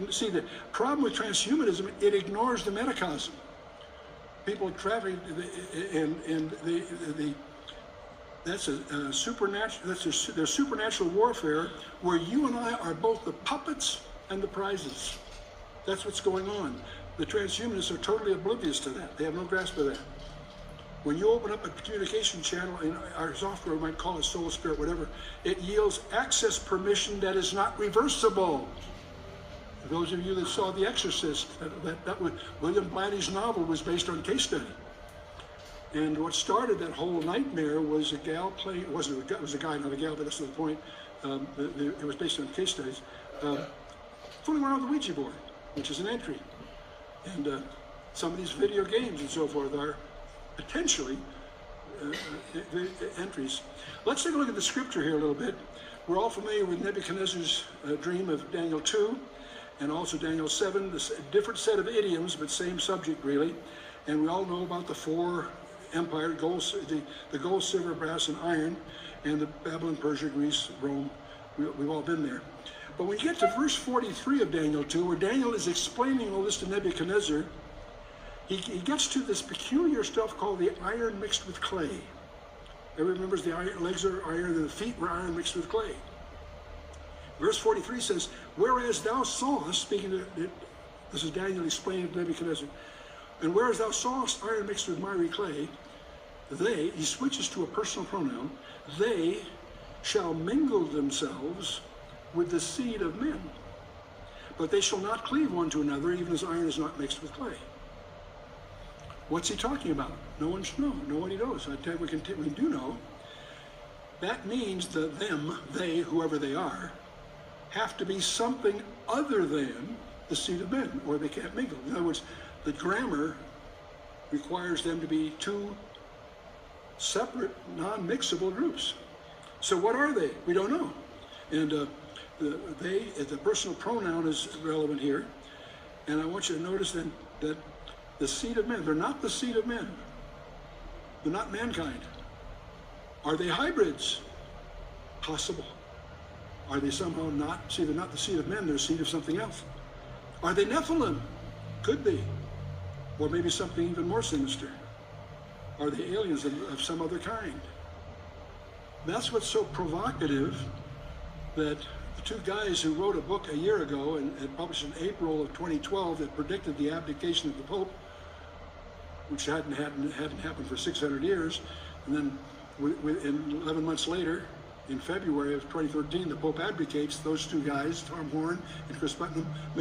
See, the problem with transhumanism, it ignores the metacosm. People traffic, that's a supernatural. There's supernatural warfare where you and I are both the puppets and the prizes. That's what's going on. The transhumanists are totally oblivious to that. They have no grasp of that. When you open up a communication channel, in our software might call it soul, spirit, whatever, it yields access permission that is not reversible. Those of you that saw The Exorcist, that was, William Blatty's novel was based on case study. And what started that whole nightmare was a gal playing, it was a guy, not a gal, but that's not the point. It was based on case studies. Fooling around with the Ouija board, which is an entry. And some of these video games and so forth are potentially entries. Let's take a look at the scripture here a little bit. We're all familiar with Nebuchadnezzar's dream of Daniel 2 and also Daniel 7, different set of idioms, but same subject really. And we all know about the four empires, the gold, silver, brass, and iron, and the Babylon, Persia, Greece, Rome. We've all been there. But when you get to verse 43 of Daniel 2, where Daniel is explaining all this to Nebuchadnezzar, he gets to this peculiar stuff called the iron mixed with clay. Everybody remembers the legs are iron and the feet were iron mixed with clay. Verse 43 says, whereas thou sawest, speaking to, this is Daniel explaining to Nebuchadnezzar, and whereas thou sawest iron mixed with miry clay, he switches to a personal pronoun, they shall mingle themselves with the seed of men, but they shall not cleave one to another, even as iron is not mixed with clay. What's he talking about? No one should know. Nobody knows. I tell you, we do know. That means that them, they, whoever they are, have to be something other than the seed of men, or they can't mingle. In other words, the grammar requires them to be two separate, non-mixable groups. So what are they? We don't know. And the personal pronoun is relevant here. And I want you to notice then that the seed of men, they're not the seed of men. They're not mankind. Are they hybrids? Possible. Are they somehow not? See, they're not the seed of men, they're the seed of something else. Are they Nephilim? Could be. Or maybe something even more sinister. Are they aliens of some other kind? That's what's so provocative, that the two guys who wrote a book a year ago and published in April of 2012 that predicted the abdication of the Pope, which hadn't happened for 600 years, and then 11 months later, in February of 2013, the Pope abdicates. Those two guys, Tom Horn and Chris Putnam,